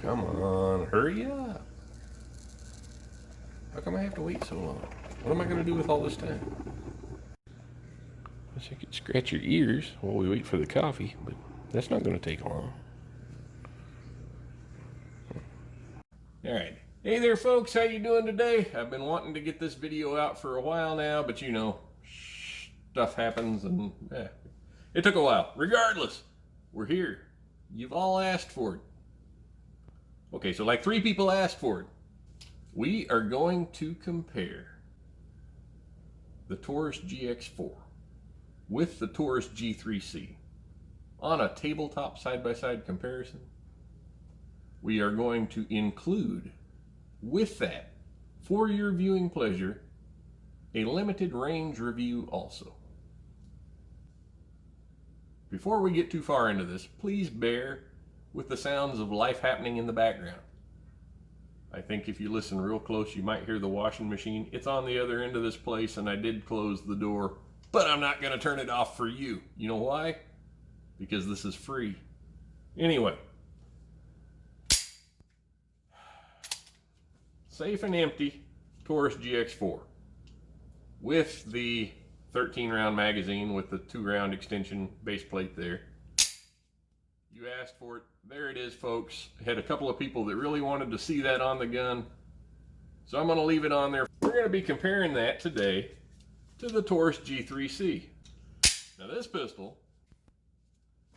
Come on, hurry up. How come I have to wait so long? What am I going to do with all this time? I wish I could scratch your ears while we wait for the coffee, but that's not going to take long. Alright. Hey there folks, how you doing today? I've been wanting to get this video out for a while now, but you know, stuff happens and it took a while. Regardless, we're here. You've all asked for it. Okay, so like 3 people asked for it. We are going to compare the Taurus GX4 with the Taurus G3C on a tabletop side-by-side comparison. We are going to include with that, for your viewing pleasure, a limited range review also. Before we get too far into this, please bear with the sounds of life happening in the background. I think if you listen real close, you might hear the washing machine. It's on the other end of this place, and I did close the door, but I'm not going to turn it off for you. You know why? Because this is free. Anyway, safe and empty Taurus GX4 with the 13-round magazine with the 2-round extension base plate there. You asked for it. There it is, folks. I had a couple of people that really wanted to see that on the gun, so I'm going to leave it on there. We're going to be comparing that today to the Taurus G3C. Now this pistol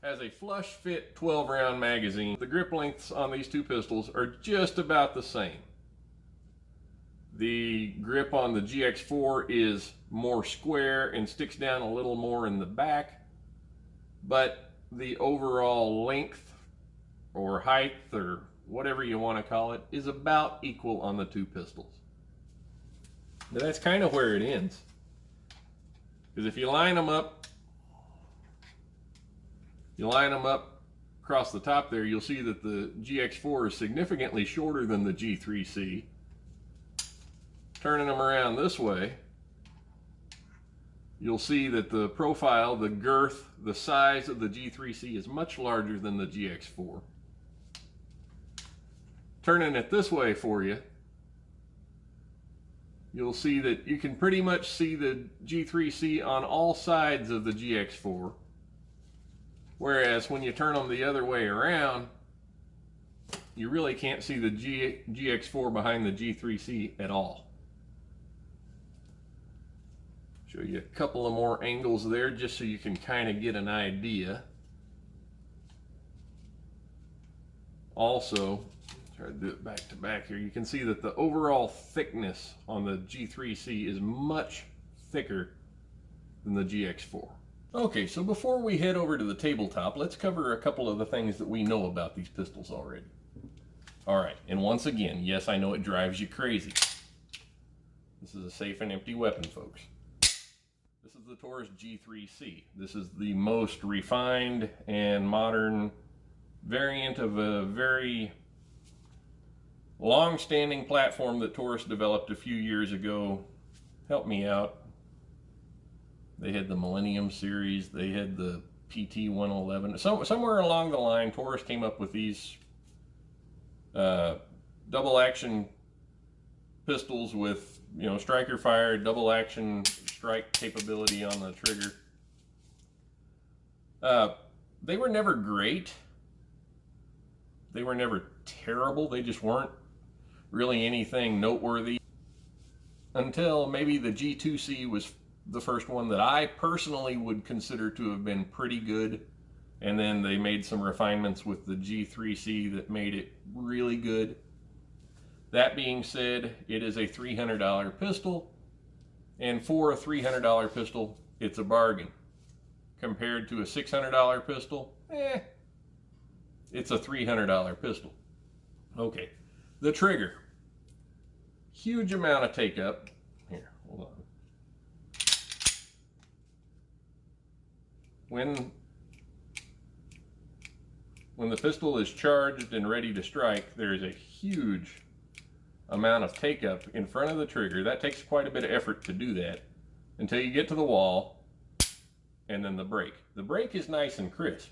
has a flush fit 12-round magazine. The grip lengths on these two pistols are just about the same. The grip on the GX4 is more square and sticks down a little more in the back, but the overall length or height or whatever you want to call it is about equal on the two pistols. Now that's kind of where it ends, because if you line them up across the top there, you'll see that the GX4 is significantly shorter than the G3C. Turning them around this way, you'll see that the profile, the girth, the size of the G3C is much larger than the GX4. Turning it this way for you, you'll see that you can pretty much see the G3C on all sides of the GX4. Whereas when you turn them the other way around, you really can't see the GX4 behind the G3C at all. Show you a couple of more angles there just so you can kind of get an idea. Also, try to do it back to back here, you can see that the overall thickness on the G3C is much thicker than the GX4. Okay, so before we head over to the tabletop, let's cover a couple of the things that we know about these pistols already. Alright, and once again, yes, I know it drives you crazy. This is a safe and empty weapon, folks. This is the Taurus G3C. This is the most refined and modern variant of a very long-standing platform that Taurus developed a few years ago. Help me out. They had the Millennium series, they had the PT-111. Somewhere along the line, Taurus came up with these double action pistols with, you know, striker fire, double action strike capability on the trigger. They were never great. They were never terrible. They just weren't really anything noteworthy until maybe the G2C was the first one that I personally would consider to have been pretty good. And then they made some refinements with the G3C that made it really good. That being said, it is a $300 pistol. And for a $300 pistol, it's a bargain. Compared to a $600 pistol, it's a $300 pistol. Okay, the trigger. Huge amount of take up. Here, hold on. When the pistol is charged and ready to strike, there is a huge amount of take up in front of the trigger. That takes quite a bit of effort to do that until you get to the wall, and then the brake. The brake is nice and crisp,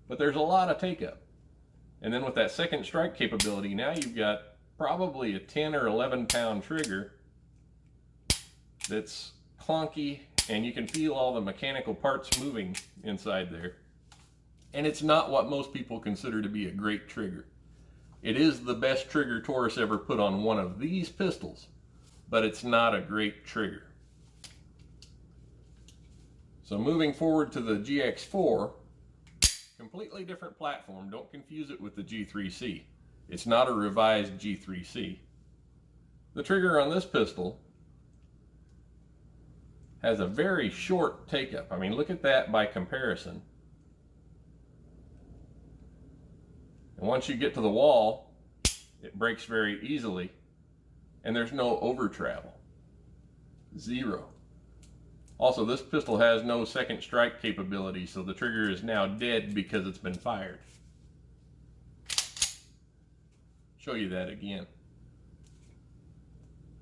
but there's a lot of take up. And then with that second strike capability, now you've got probably a 10 or 11 pound trigger that's clunky, and you can feel all the mechanical parts moving inside there. And it's not what most people consider to be a great trigger. It is the best trigger Taurus ever put on one of these pistols, but it's not a great trigger. So moving forward to the GX4, completely different platform. Don't confuse it with the G3C. It's not a revised G3C. The trigger on this pistol has a very short take-up. I mean, look at that by comparison. And once you get to the wall, it breaks very easily, and there's no over travel. Zero. Also, this pistol has no second strike capability, so the trigger is now dead because it's been fired. Show you that again.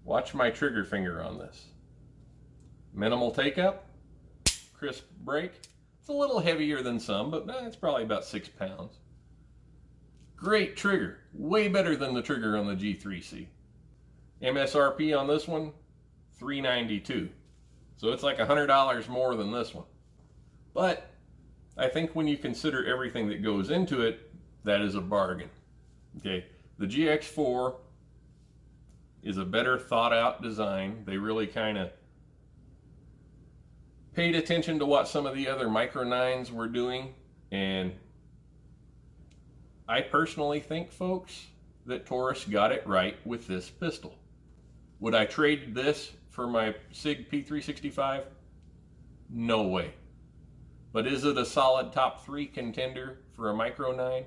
Watch my trigger finger on this. Minimal take-up, crisp break. It's a little heavier than some, but it's probably about 6 pounds. Great trigger, way better than the trigger on the G3C. MSRP on this one, $392. So it's like $100 more than this one. But I think when you consider everything that goes into it, that is a bargain. Okay, the GX4 is a better thought out design. They really kind of paid attention to what some of the other Micro 9s were doing, and I personally think, folks, that Taurus got it right with this pistol. Would I trade this for my SIG P365? No way. But is it a solid top 3 contender for a Micro 9?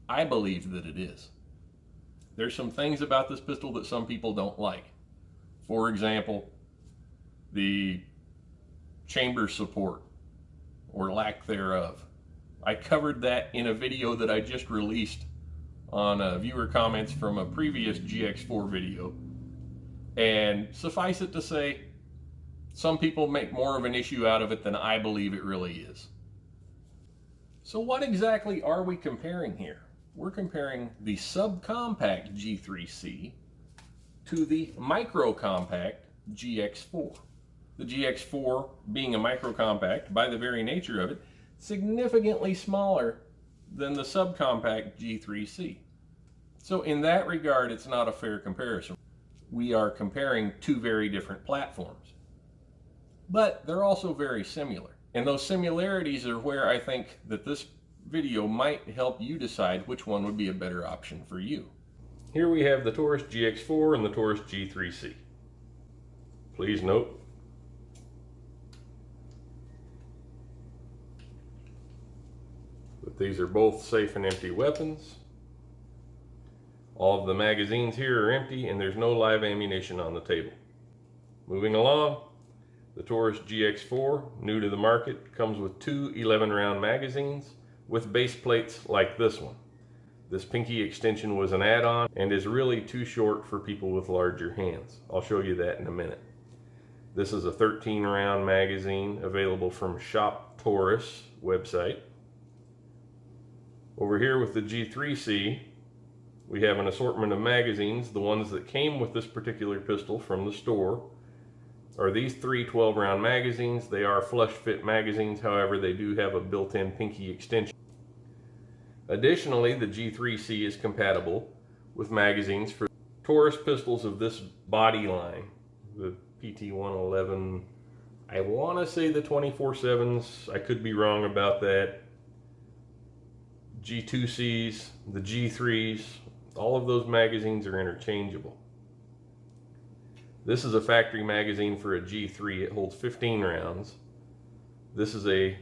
I believe that it is. There's some things about this pistol that some people don't like. For example, the chamber support or lack thereof. I covered that in a video that I just released on viewer comments from a previous GX4 video. And suffice it to say, some people make more of an issue out of it than I believe it really is. So what exactly are we comparing here? We're comparing the subcompact G3C to the micro-compact GX4. The GX4, being a micro-compact, by the very nature of it, significantly smaller than the subcompact G3C. So in that regard, it's not a fair comparison. We are comparing two very different platforms. But they're also very similar. And those similarities are where I think that this video might help you decide which one would be a better option for you. Here we have the Taurus GX4 and the Taurus G3C. Please note that these are both safe and empty weapons. All of the magazines here are empty and there's no live ammunition on the table. Moving along, the Taurus GX4, new to the market, comes with two 11-round magazines with base plates like this one. This pinky extension was an add-on and is really too short for people with larger hands. I'll show you that in a minute. This is a 13-round magazine available from Shop Taurus website. Over here with the G3C, we have an assortment of magazines. The ones that came with this particular pistol from the store are these three 12-round magazines. They are flush fit magazines, however they do have a built-in pinky extension. Additionally, the G3C is compatible with magazines for Taurus pistols of this body line. The PT-111, I want to say the 24/7s, I could be wrong about that. G2Cs, the G3s, all of those magazines are interchangeable. This is a factory magazine for a G3. It holds 15 rounds. This is a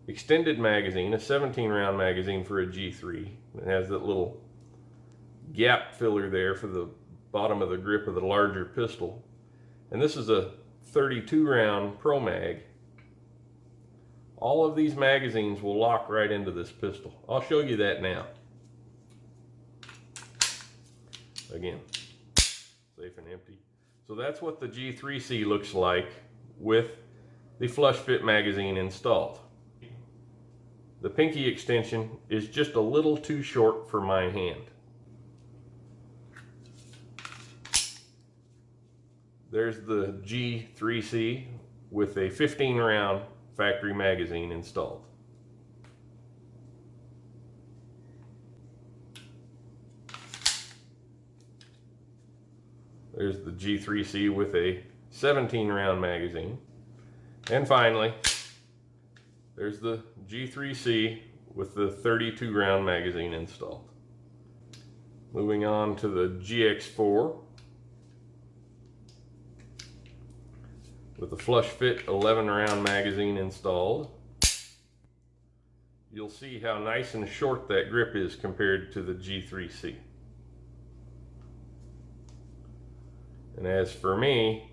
extended magazine, a 17-round magazine for a G3. It has that little gap filler there for the bottom of the grip of the larger pistol. And this is a 32-round Pro Mag. All of these magazines will lock right into this pistol. I'll show you that now. Again, safe and empty. So that's what the G3C looks like with the flush fit magazine installed. the pinky extension is just a little too short for my hand. There's the G3C with a 15 round factory magazine installed. There's the G3C with a 17 round magazine. And finally, there's the G3C with the 32 round magazine installed. Moving on to the GX4 with the flush fit 11 round magazine installed. You'll see how nice and short that grip is compared to the G3C. And as for me,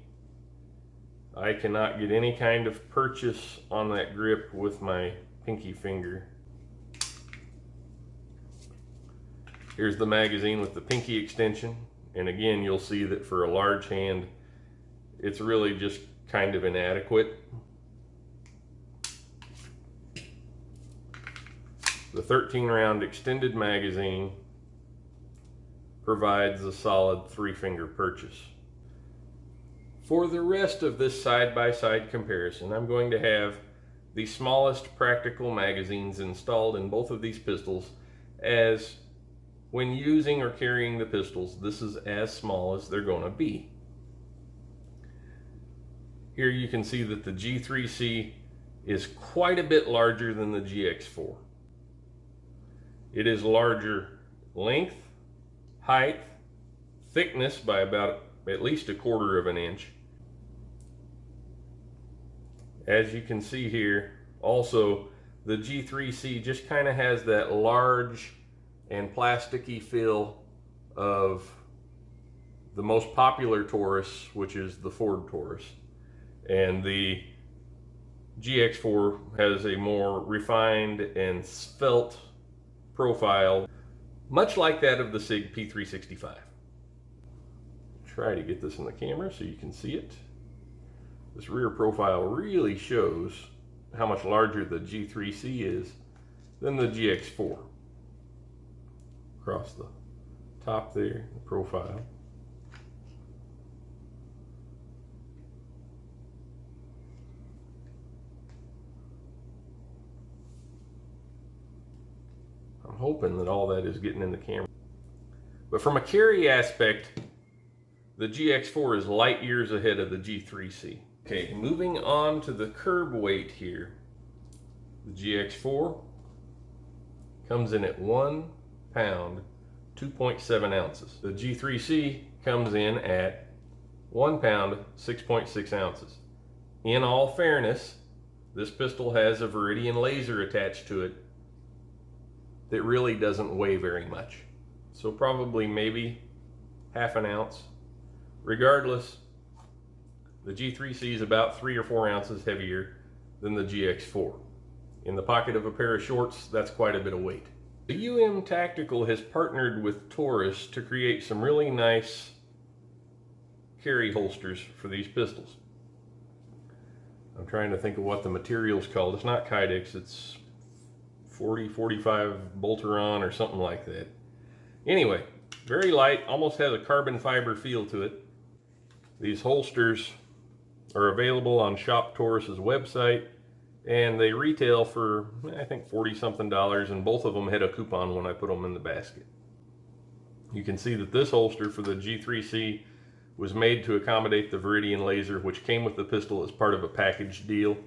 I cannot get any kind of purchase on that grip with my pinky finger. Here's the magazine with the pinky extension, and again you'll see that for a large hand it's really just kind of inadequate. The 13 round extended magazine provides a solid 3-finger purchase. For the rest of this side-by-side comparison, I'm going to have the smallest practical magazines installed in both of these pistols, as when using or carrying the pistols, this is as small as they're going to be. Here you can see that the G3C is quite a bit larger than the GX4. It is larger length, height, thickness by about at least 1/4 of an inch. As you can see here, also the G3C just kind of has that large and plasticky feel of the most popular Taurus, which is the Ford Taurus. And the GX4 has a more refined and svelte profile, much like that of the SIG P365. Try to get this in the camera so you can see it. This rear profile really shows how much larger the G3C is than the GX4. Across the top there, the profile. I'm hoping that all that is getting in the camera. But from a carry aspect, the GX4 is light years ahead of the G3C. Okay, moving on to the curb weight here. The GX4 comes in at 1 pound, 2.7 ounces. The G3C comes in at 1 pound, 6.6 ounces. In all fairness, this pistol has a Viridian laser attached to it that really doesn't weigh very much. So probably maybe half an ounce. Regardless, the G3C is about 3 or 4 ounces heavier than the GX4. In the pocket of a pair of shorts, that's quite a bit of weight. The UM Tactical has partnered with Taurus to create some really nice carry holsters for these pistols. I'm trying to think of what the material's called. It's not Kydex, it's 40-45 Bolteron or something like that. Anyway, very light, almost has a carbon fiber feel to it. These holsters are available on Shop Taurus's website, and they retail for, I think, $40-something, and both of them had a coupon when I put them in the basket. You can see that this holster for the G3C was made to accommodate the Viridian laser, which came with the pistol as part of a package deal.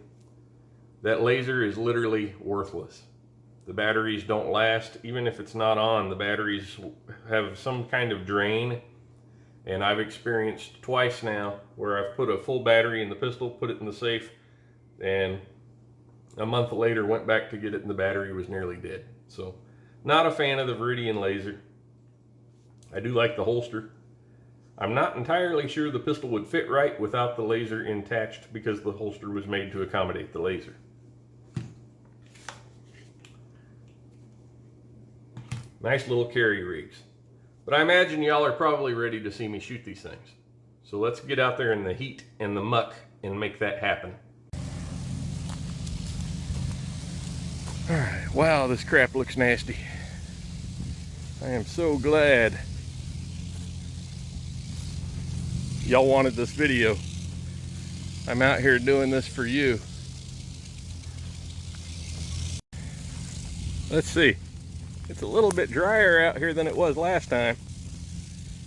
That laser is literally worthless. The batteries don't last. Even if it's not on, the batteries have some kind of drain. And I've experienced twice now where I've put a full battery in the pistol, put it in the safe, and a month later went back to get it and the battery was nearly dead. So, not a fan of the Viridian laser. I do like the holster. I'm not entirely sure the pistol would fit right without the laser attached, because the holster was made to accommodate the laser. Nice little carry rigs. But I imagine y'all are probably ready to see me shoot these things. So let's get out there in the heat and the muck and make that happen. All right. Wow, this crap looks nasty. I am so glad y'all wanted this video. I'm out here doing this for you. Let's see. It's a little bit drier out here than it was last time.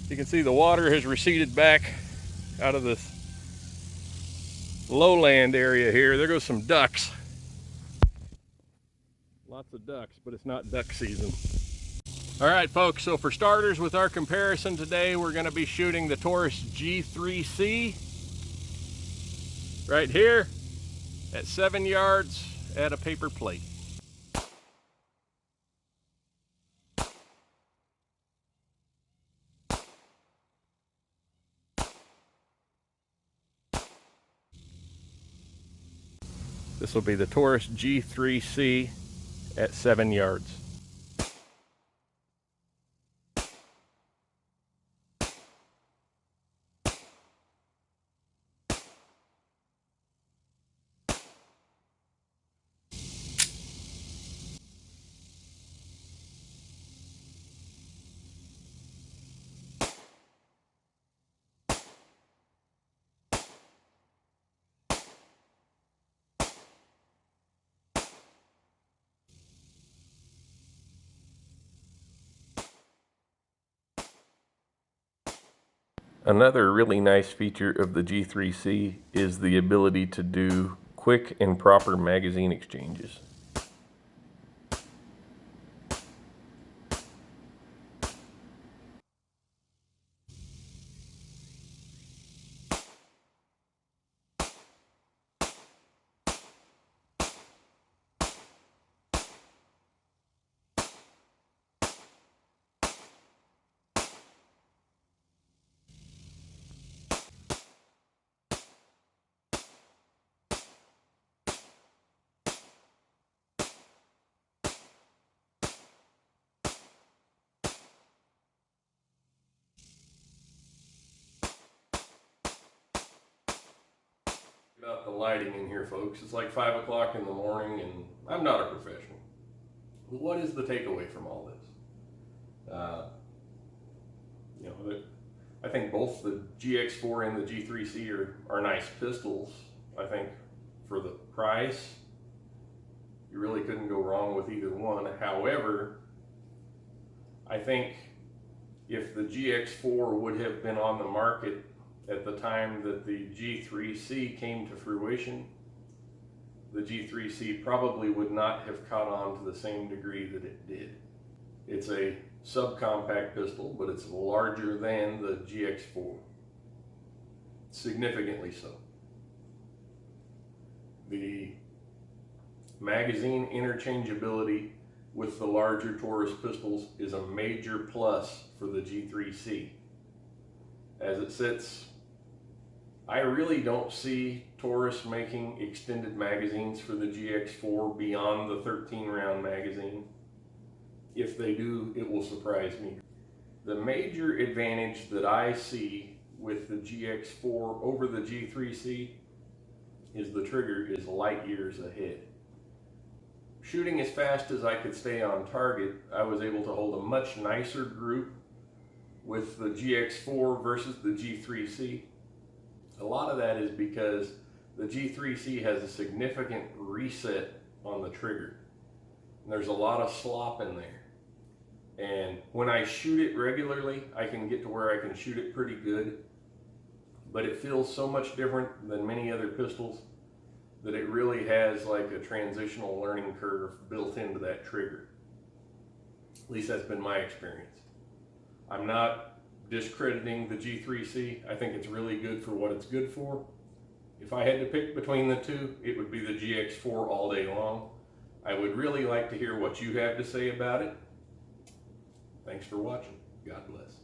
You can see the water has receded back out of this lowland area here. There goes some ducks. Lots of ducks, but it's not duck season. All right, folks, so for starters with our comparison today, we're going to be shooting the Taurus G3C right here at 7 yards at a paper plate. This will be the Taurus G3C at 7 yards. Another really nice feature of the G3C is the ability to do quick and proper magazine exchanges. About the lighting in here, folks. It's like 5 o'clock in the morning and I'm not a professional. What is the takeaway from all this? I think both the GX4 and the G3C are nice pistols. I think for the price, you really couldn't go wrong with either one. However, I think if the GX4 would have been on the market at the time that the G3C came to fruition, the G3C probably would not have caught on to the same degree that it did. It's a subcompact pistol, but it's larger than the GX4. Significantly so. The magazine interchangeability with the larger Taurus pistols is a major plus for the G3C. As it sits, I really don't see Taurus making extended magazines for the GX4 beyond the 13-round magazine. If they do, it will surprise me. The major advantage that I see with the GX4 over the G3C is the trigger is light years ahead. Shooting as fast as I could stay on target, I was able to hold a much nicer group with the GX4 versus the G3C. A lot of that is because the G3C has a significant reset on the trigger. And there's a lot of slop in there. And when I shoot it regularly, I can get to where I can shoot it pretty good. But it feels so much different than many other pistols that it really has like a transitional learning curve built into that trigger. At least that's been my experience. I'm not discrediting the G3C. I think it's really good for what it's good for. If I had to pick between the two, it would be the GX4 all day long. I would really like to hear what you have to say about it. Thanks for watching. God bless.